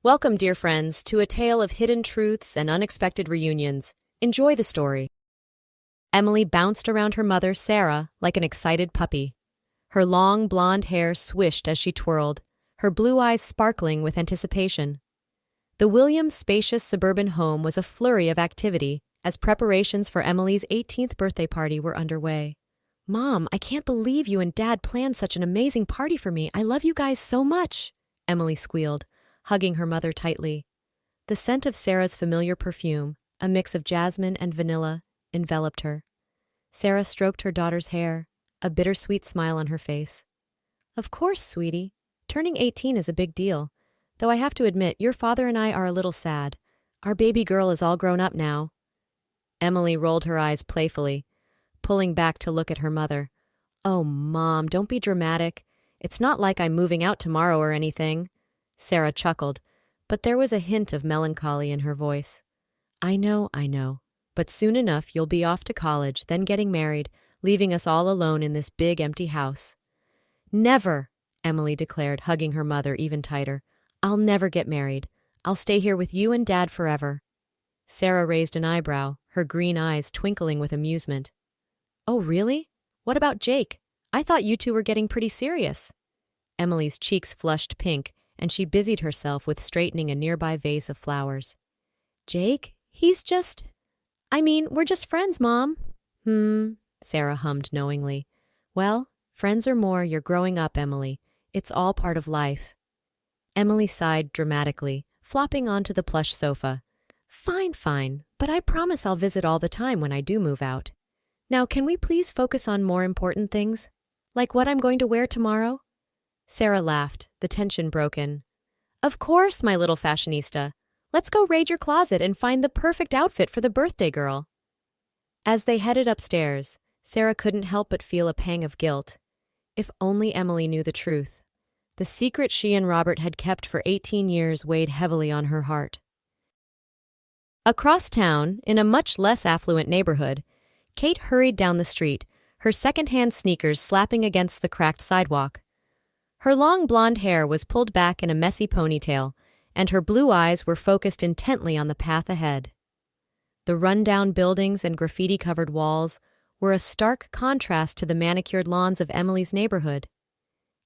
Welcome, dear friends, to a tale of hidden truths and unexpected reunions. Enjoy the story. Emily bounced around her mother, Sarah, like an excited puppy. Her long blonde hair swished as she twirled, her blue eyes sparkling with anticipation. The Williams' spacious suburban home was a flurry of activity as preparations for Emily's 18th birthday party were underway. "Mom, I can't believe you and Dad planned such an amazing party for me. I love you guys so much," Emily squealed, hugging her mother tightly. The scent of Sarah's familiar perfume, a mix of jasmine and vanilla, enveloped her. Sarah stroked her daughter's hair, a bittersweet smile on her face. "Of course, sweetie. Turning 18 is a big deal. Though I have to admit, your father and I are a little sad. Our baby girl is all grown up now." Emily rolled her eyes playfully, pulling back to look at her mother. "Oh, Mom, don't be dramatic. It's not like I'm moving out tomorrow or anything." Sarah chuckled, but there was a hint of melancholy in her voice. I know. But soon enough you'll be off to college, then getting married, leaving us all alone in this big empty house." "Never," Emily declared, hugging her mother even tighter. "I'll never get married. I'll stay here with you and Dad forever." Sarah raised an eyebrow, her green eyes twinkling with amusement. "Oh, really? What about Jake? I thought you two were getting pretty serious." Emily's cheeks flushed pink, and she busied herself with straightening a nearby vase of flowers. "Jake? We're just friends, Mom." Sarah hummed knowingly. "Well, friends or more, you're growing up, Emily. It's all part of life." Emily sighed dramatically, flopping onto the plush sofa. Fine, but I promise I'll visit all the time when I do move out. Now, can we please focus on more important things? Like what I'm going to wear tomorrow?" Sarah laughed, the tension broken. "Of course, my little fashionista. Let's go raid your closet and find the perfect outfit for the birthday girl." As they headed upstairs, Sarah couldn't help but feel a pang of guilt. If only Emily knew the truth. The secret she and Robert had kept for 18 years weighed heavily on her heart. Across town, in a much less affluent neighborhood, Kate hurried down the street, her second-hand sneakers slapping against the cracked sidewalk. Her long blonde hair was pulled back in a messy ponytail, and her blue eyes were focused intently on the path ahead. The run-down buildings and graffiti-covered walls were a stark contrast to the manicured lawns of Emily's neighborhood.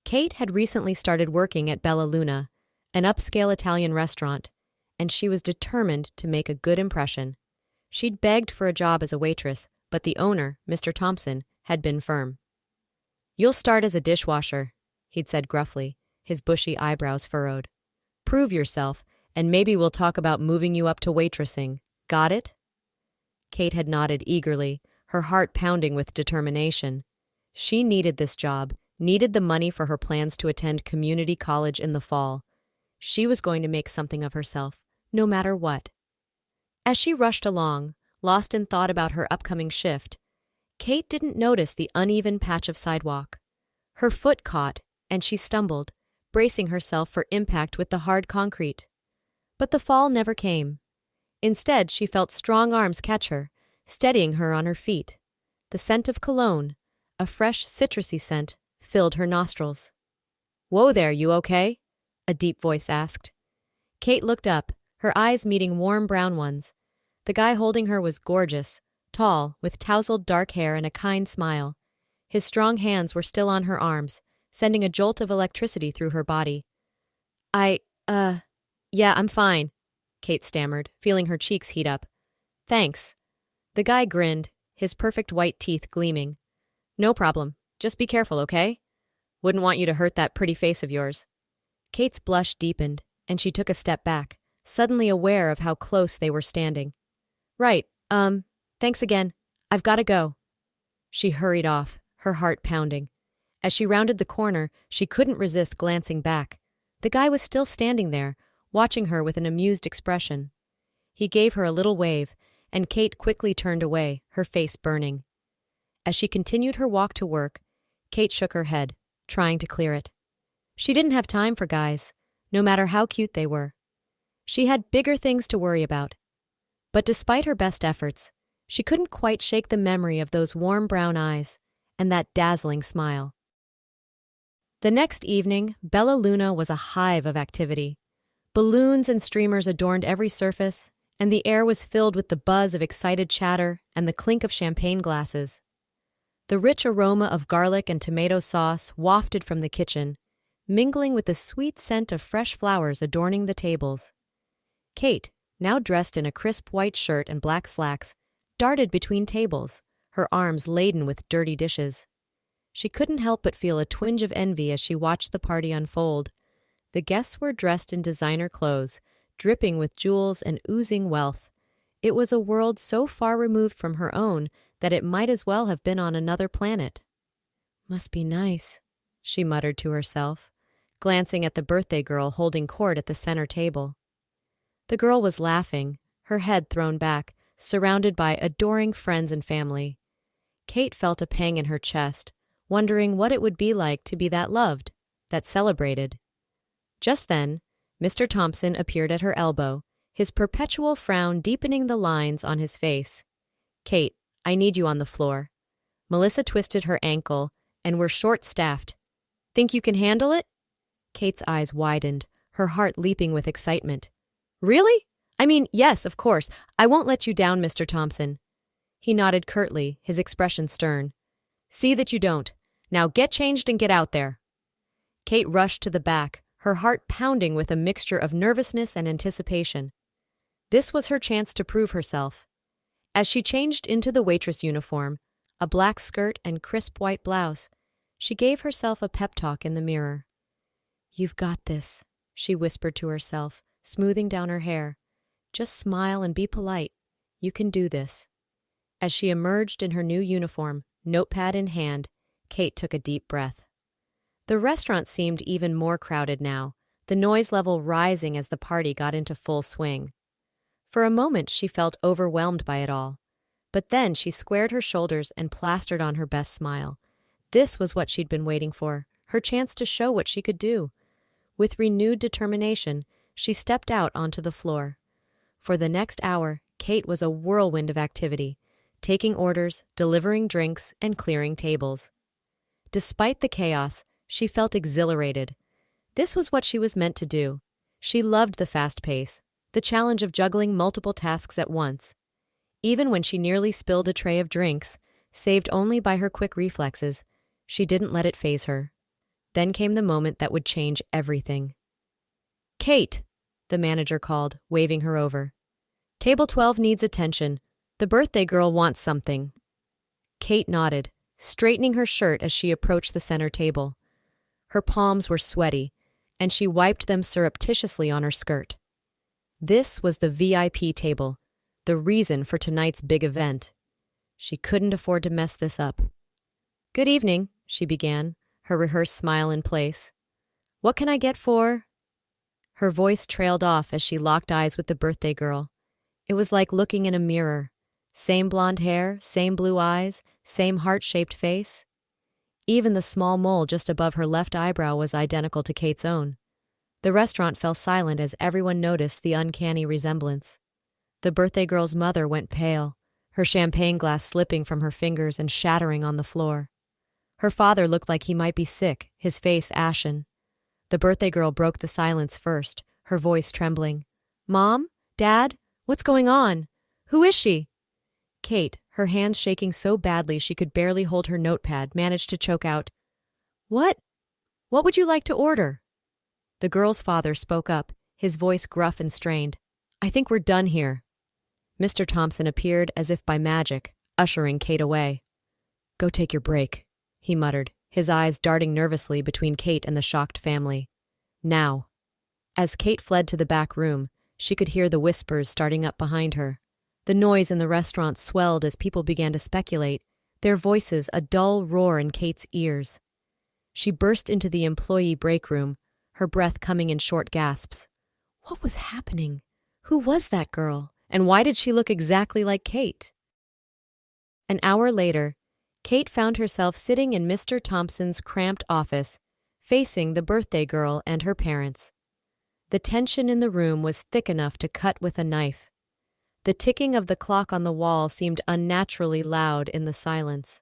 Kate had recently started working at Bella Luna, an upscale Italian restaurant, and she was determined to make a good impression. She'd begged for a job as a waitress, but the owner, Mr. Thompson, had been firm. "You'll start as a dishwasher," he'd said gruffly, his bushy eyebrows furrowed. "Prove yourself, and maybe we'll talk about moving you up to waitressing. Got it?" Kate had nodded eagerly, her heart pounding with determination. She needed this job, needed the money for her plans to attend community college in the fall. She was going to make something of herself, no matter what. As she rushed along, lost in thought about her upcoming shift, Kate didn't notice the uneven patch of sidewalk. Her foot caught, and she stumbled, bracing herself for impact with the hard concrete. But the fall never came. Instead, she felt strong arms catch her, steadying her on her feet. The scent of cologne, a fresh citrusy scent, filled her nostrils. "Whoa there, you okay?" a deep voice asked. Kate looked up, her eyes meeting warm brown ones. The guy holding her was gorgeous, tall, with tousled dark hair and a kind smile. His strong hands were still on her arms, sending a jolt of electricity through her body. Yeah, I'm fine," Kate stammered, feeling her cheeks heat up. "Thanks." The guy grinned, his perfect white teeth gleaming. "No problem. Just be careful, okay? Wouldn't want you to hurt that pretty face of yours." Kate's blush deepened, and she took a step back, suddenly aware of how close they were standing. "Right, thanks again. I've got to go." She hurried off, her heart pounding. As she rounded the corner, she couldn't resist glancing back. The guy was still standing there, watching her with an amused expression. He gave her a little wave, and Kate quickly turned away, her face burning. As she continued her walk to work, Kate shook her head, trying to clear it. She didn't have time for guys, no matter how cute they were. She had bigger things to worry about. But despite her best efforts, she couldn't quite shake the memory of those warm brown eyes and that dazzling smile. The next evening, Bella Luna was a hive of activity. Balloons and streamers adorned every surface, and the air was filled with the buzz of excited chatter and the clink of champagne glasses. The rich aroma of garlic and tomato sauce wafted from the kitchen, mingling with the sweet scent of fresh flowers adorning the tables. Kate, now dressed in a crisp white shirt and black slacks, darted between tables, her arms laden with dirty dishes. She couldn't help but feel a twinge of envy as she watched the party unfold. The guests were dressed in designer clothes, dripping with jewels and oozing wealth. It was a world so far removed from her own that it might as well have been on another planet. "Must be nice," she muttered to herself, glancing at the birthday girl holding court at the center table. The girl was laughing, her head thrown back, surrounded by adoring friends and family. Kate felt a pang in her chest, wondering what it would be like to be that loved, that celebrated. Just then, Mr. Thompson appeared at her elbow, his perpetual frown deepening the lines on his face. "Kate, I need you on the floor." Melissa twisted her ankle, and we're short-staffed. "Think you can handle it?" Kate's eyes widened, her heart leaping with excitement. "Really? I mean, yes, of course. I won't let you down, Mr. Thompson." He nodded curtly, his expression stern. "See that you don't. Now get changed and get out there." Kate rushed to the back, her heart pounding with a mixture of nervousness and anticipation. This was her chance to prove herself. As she changed into the waitress uniform, a black skirt and crisp white blouse, she gave herself a pep talk in the mirror. "You've got this," she whispered to herself, smoothing down her hair. "Just smile and be polite. You can do this." As she emerged in her new uniform, notepad in hand, Kate took a deep breath. The restaurant seemed even more crowded now, the noise level rising as the party got into full swing. For a moment she felt overwhelmed by it all, but then she squared her shoulders and plastered on her best smile. This was what she'd been waiting for, her chance to show what she could do. With renewed determination, she stepped out onto the floor. For the next hour, Kate was a whirlwind of activity, taking orders, delivering drinks, and clearing tables. Despite the chaos, she felt exhilarated. This was what she was meant to do. She loved the fast pace, the challenge of juggling multiple tasks at once. Even when she nearly spilled a tray of drinks, saved only by her quick reflexes, she didn't let it faze her. Then came the moment that would change everything. "Kate," the manager called, waving her over. "Table 12 needs attention. The birthday girl wants something." Kate nodded, straightening her shirt as she approached the center table. Her palms were sweaty, and she wiped them surreptitiously on her skirt. This was the VIP table, the reason for tonight's big event. She couldn't afford to mess this up. "Good evening," she began, her rehearsed smile in place. "What can I get for—" Her voice trailed off as she locked eyes with the birthday girl. It was like looking in a mirror. Same blonde hair, same blue eyes, same heart-shaped face. Even the small mole just above her left eyebrow was identical to Kate's own. The restaurant fell silent as everyone noticed the uncanny resemblance. The birthday girl's mother went pale, her champagne glass slipping from her fingers and shattering on the floor. Her father looked like he might be sick, his face ashen. The birthday girl broke the silence first, her voice trembling. "Mom? Dad? What's going on? Who is she?" Kate, her hands shaking so badly she could barely hold her notepad, managed to choke out, "What? What would you like to order?" The girl's father spoke up, his voice gruff and strained. "I think we're done here." Mr. Thompson appeared as if by magic, ushering Kate away. "Go take your break," he muttered, his eyes darting nervously between Kate and the shocked family. "Now." As Kate fled to the back room, she could hear the whispers starting up behind her. The noise in the restaurant swelled as people began to speculate, their voices a dull roar in Kate's ears. She burst into the employee break room, her breath coming in short gasps. What was happening? Who was that girl? And why did she look exactly like Kate? An hour later, Kate found herself sitting in Mr. Thompson's cramped office, facing the birthday girl and her parents. The tension in the room was thick enough to cut with a knife. The ticking of the clock on the wall seemed unnaturally loud in the silence.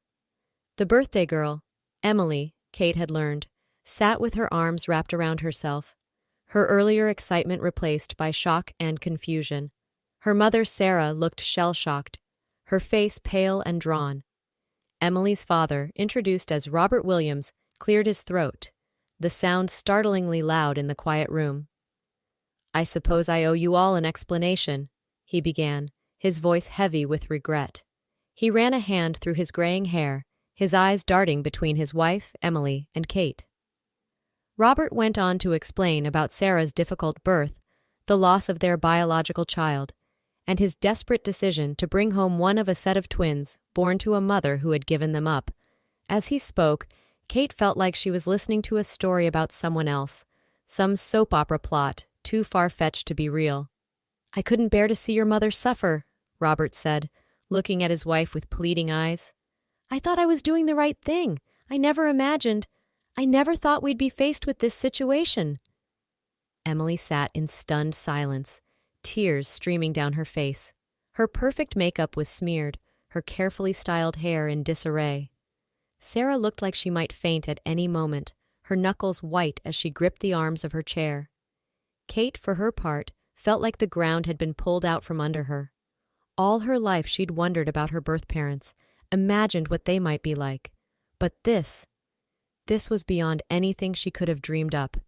The birthday girl, Emily, Kate had learned, sat with her arms wrapped around herself, her earlier excitement replaced by shock and confusion. Her mother, Sarah, looked shell-shocked, her face pale and drawn. Emily's father, introduced as Robert Williams, cleared his throat, the sound startlingly loud in the quiet room. "I suppose I owe you all an explanation," he began, his voice heavy with regret. He ran a hand through his graying hair, his eyes darting between his wife, Emily, and Kate. Robert went on to explain about Sarah's difficult birth, the loss of their biological child, and his desperate decision to bring home one of a set of twins born to a mother who had given them up. As he spoke, Kate felt like she was listening to a story about someone else, some soap opera plot too far-fetched to be real. "I couldn't bear to see your mother suffer," Robert said, looking at his wife with pleading eyes. "I thought I was doing the right thing. I never thought we'd be faced with this situation." Emily sat in stunned silence, tears streaming down her face. Her perfect makeup was smeared, her carefully styled hair in disarray. Sarah looked like she might faint at any moment, her knuckles white as she gripped the arms of her chair. Kate, for her part, felt like the ground had been pulled out from under her. All her life she'd wondered about her birth parents, imagined what they might be like. But this was beyond anything she could have dreamed up.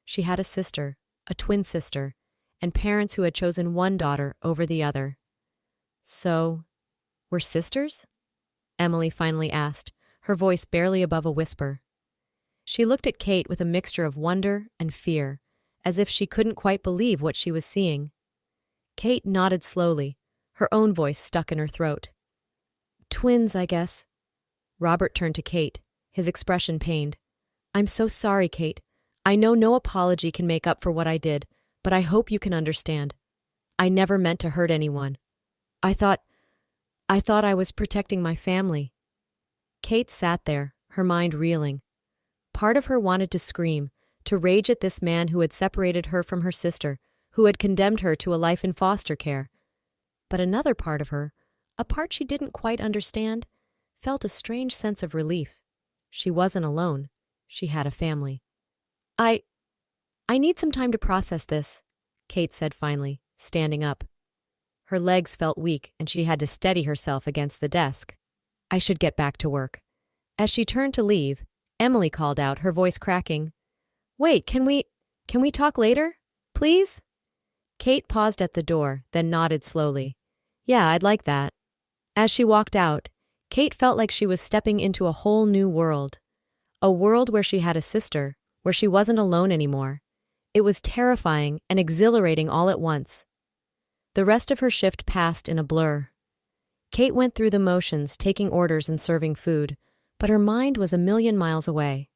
She had a sister, a twin sister, and parents who had chosen one daughter over the other. "So, we're sisters?" Emily finally asked, her voice barely above a whisper. She looked at Kate with a mixture of wonder and fear, as if she couldn't quite believe what she was seeing. Kate nodded slowly, her own voice stuck in her throat. "Twins, I guess." Robert turned to Kate, his expression pained. "I'm so sorry, Kate. I know no apology can make up for what I did, but I hope you can understand. I never meant to hurt anyone. I thought I was protecting my family." Kate sat there, her mind reeling. Part of her wanted to scream, to rage at this man who had separated her from her sister, who had condemned her to a life in foster care. But another part of her, a part she didn't quite understand, felt a strange sense of relief. She wasn't alone. She had a family. I need some time to process this," Kate said finally, standing up. Her legs felt weak and she had to steady herself against the desk. "I should get back to work." As she turned to leave, Emily called out, her voice cracking. "Wait, can we talk later? Please?" Kate paused at the door, then nodded slowly. "Yeah, I'd like that." As she walked out, Kate felt like she was stepping into a whole new world. A world where she had a sister, where she wasn't alone anymore. It was terrifying and exhilarating all at once. The rest of her shift passed in a blur. Kate went through the motions, taking orders and serving food, but her mind was a million miles away.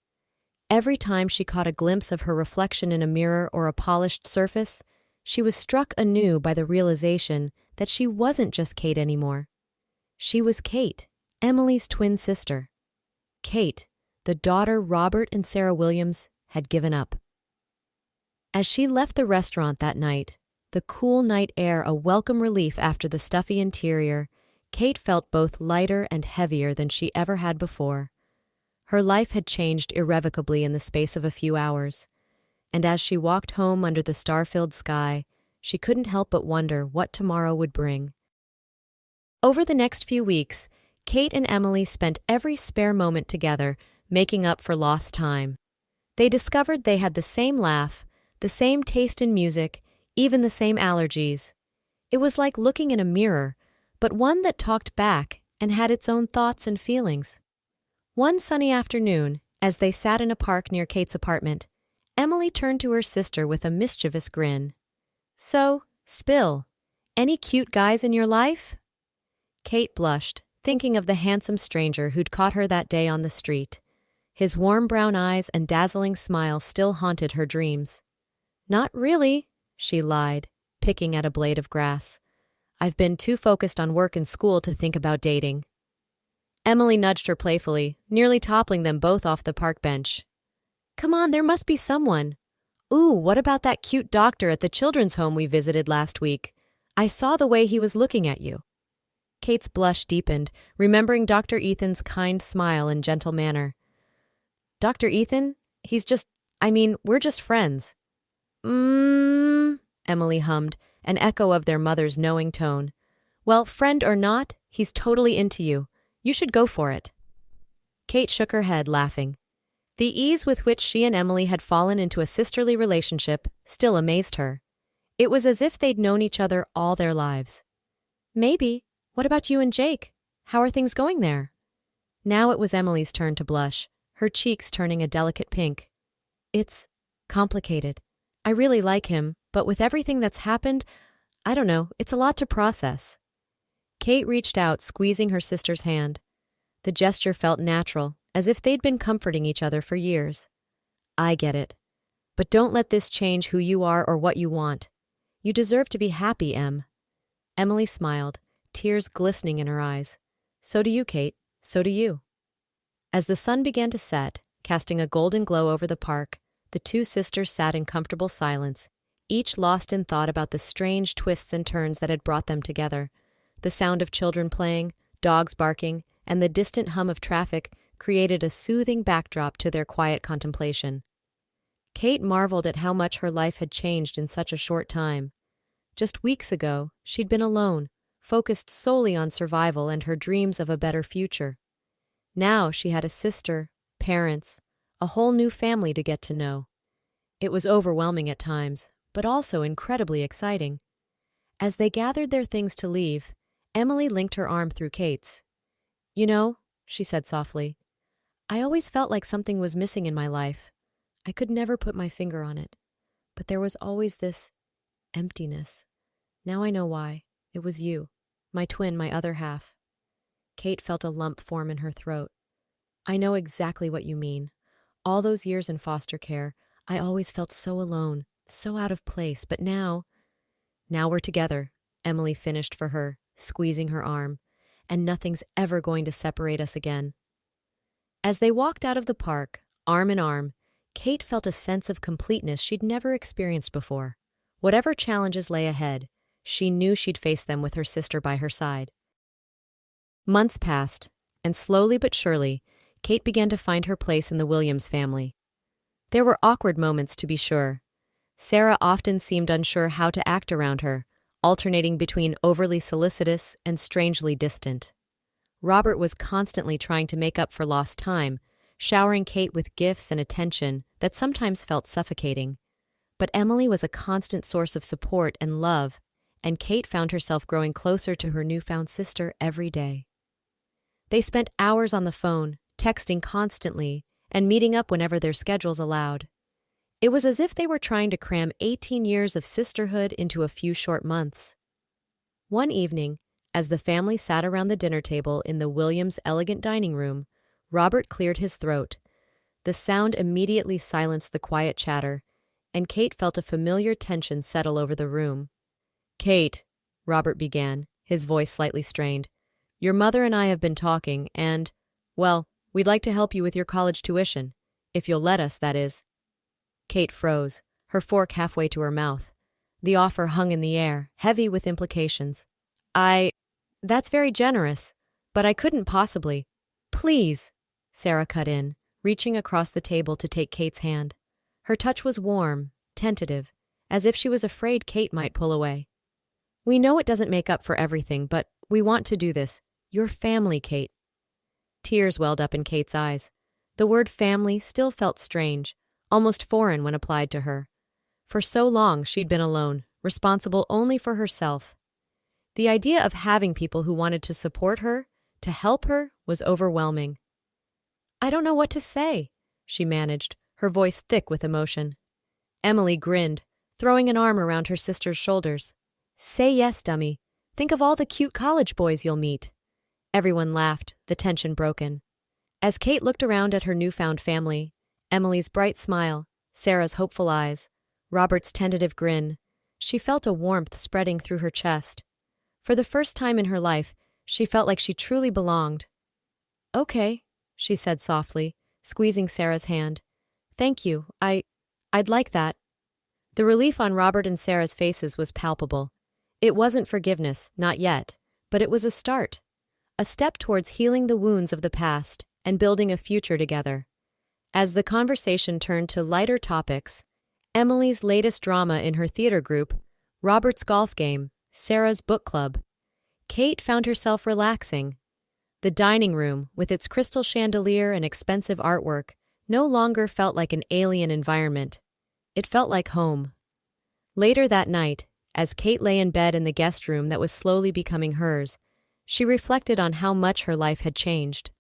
Every time she caught a glimpse of her reflection in a mirror or a polished surface, she was struck anew by the realization that she wasn't just Kate anymore. She was Kate, Emily's twin sister. Kate, the daughter Robert and Sarah Williams had given up. As she left the restaurant that night, the cool night air a welcome relief after the stuffy interior, Kate felt both lighter and heavier than she ever had before. Her life had changed irrevocably in the space of a few hours, and as she walked home under the star-filled sky, she couldn't help but wonder what tomorrow would bring. Over the next few weeks, Kate and Emily spent every spare moment together, making up for lost time. They discovered they had the same laugh, the same taste in music, even the same allergies. It was like looking in a mirror, but one that talked back and had its own thoughts and feelings. One sunny afternoon, as they sat in a park near Kate's apartment, Emily turned to her sister with a mischievous grin. "So, spill. Any cute guys in your life?" Kate blushed, thinking of the handsome stranger who'd caught her that day on the street. His warm brown eyes and dazzling smile still haunted her dreams. "Not really," she lied, picking at a blade of grass. "I've been too focused on work and school to think about dating." Emily nudged her playfully, nearly toppling them both off the park bench. "Come on, there must be someone. Ooh, what about that cute doctor at the children's home we visited last week? I saw the way he was looking at you." Kate's blush deepened, remembering Dr. Ethan's kind smile and gentle manner. "Dr. Ethan? We're just friends." Emily hummed, an echo of their mother's knowing tone. Well, friend or not, he's totally into you. You should go for it. Kate shook her head, laughing. The ease with which she and Emily had fallen into a sisterly relationship still amazed her. It was as if they'd known each other all their lives. Maybe. What about you and Jake? How are things going there? Now it was Emily's turn to blush, her cheeks turning a delicate pink. It's complicated. I really like him, but with everything that's happened, I don't know, it's a lot to process. Kate reached out, squeezing her sister's hand. The gesture felt natural, as if they'd been comforting each other for years. I get it. But don't let this change who you are or what you want. You deserve to be happy, Em. Emily smiled, tears glistening in her eyes. So do you, Kate. So do you. As the sun began to set, casting a golden glow over the park, the two sisters sat in comfortable silence, each lost in thought about the strange twists and turns that had brought them together. The sound of children playing, dogs barking, and the distant hum of traffic created a soothing backdrop to their quiet contemplation. Kate marveled at how much her life had changed in such a short time. Just weeks ago, she'd been alone, focused solely on survival and her dreams of a better future. Now she had a sister, parents, a whole new family to get to know. It was overwhelming at times, but also incredibly exciting. As they gathered their things to leave, Emily linked her arm through Kate's. You know, she said softly, I always felt like something was missing in my life. I could never put my finger on it, but there was always this emptiness. Now I know why. It was you, my twin, my other half. Kate felt a lump form in her throat. I know exactly what you mean. All those years in foster care, I always felt so alone, so out of place, but now we're together, Emily finished for her, squeezing her arm, and nothing's ever going to separate us again. As they walked out of the park, arm in arm, Kate felt a sense of completeness she'd never experienced before. Whatever challenges lay ahead, she knew she'd face them with her sister by her side. Months passed, and slowly but surely, Kate began to find her place in the Williams family. There were awkward moments, to be sure. Sarah often seemed unsure how to act around her, alternating between overly solicitous and strangely distant. Robert was constantly trying to make up for lost time, showering Kate with gifts and attention that sometimes felt suffocating. But Emily was a constant source of support and love, and Kate found herself growing closer to her newfound sister every day. They spent hours on the phone, texting constantly, and meeting up whenever their schedules allowed. It was as if they were trying to cram 18 years of sisterhood into a few short months. One evening, as the family sat around the dinner table in the Williams' elegant dining room, Robert cleared his throat. The sound immediately silenced the quiet chatter, and Kate felt a familiar tension settle over the room. Kate, Robert began, his voice slightly strained, your mother and I have been talking, and, well, we'd like to help you with your college tuition. If you'll let us, that is. Kate froze, her fork halfway to her mouth. The offer hung in the air, heavy with implications. That's very generous, but I couldn't possibly. Please, Sarah cut in, reaching across the table to take Kate's hand. Her touch was warm, tentative, as if she was afraid Kate might pull away. We know it doesn't make up for everything, but we want to do this. Your family, Kate. Tears welled up in Kate's eyes. The word family still felt strange, almost foreign when applied to her. For so long she'd been alone, responsible only for herself. The idea of having people who wanted to support her, to help her, was overwhelming. I don't know what to say, she managed, her voice thick with emotion. Emily grinned, throwing an arm around her sister's shoulders. Say yes, dummy. Think of all the cute college boys you'll meet. Everyone laughed, the tension broken. As Kate looked around at her newfound family, Emily's bright smile, Sarah's hopeful eyes, Robert's tentative grin, she felt a warmth spreading through her chest. For the first time in her life, she felt like she truly belonged. Okay, she said softly, squeezing Sarah's hand. Thank you, I'd like that. The relief on Robert and Sarah's faces was palpable. It wasn't forgiveness, not yet, but it was a start. A step towards healing the wounds of the past and building a future together. As the conversation turned to lighter topics, Emily's latest drama in her theater group, Robert's golf game, Sarah's book club. Kate found herself relaxing. The dining room, with its crystal chandelier and expensive artwork, no longer felt like an alien environment. It felt like home. Later that night, as Kate lay in bed in the guest room that was slowly becoming hers, she reflected on how much her life had changed.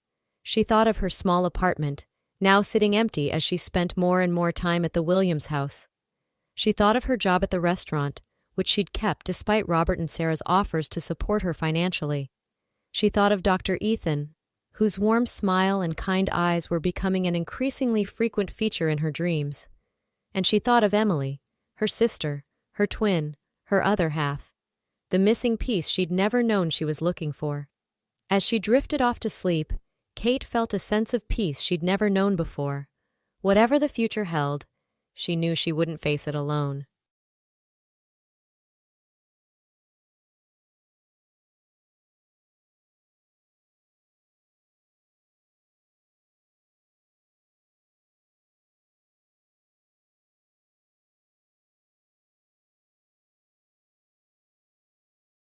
She thought of her small apartment, now sitting empty as she spent more and more time at the Williams house. She thought of her job at the restaurant, which she'd kept despite Robert and Sarah's offers to support her financially. She thought of Dr. Ethan, whose warm smile and kind eyes were becoming an increasingly frequent feature in her dreams. And she thought of Emily, her sister, her twin, her other half, the missing piece she'd never known she was looking for. As she drifted off to sleep, Kate felt a sense of peace she'd never known before. Whatever the future held, she knew she wouldn't face it alone.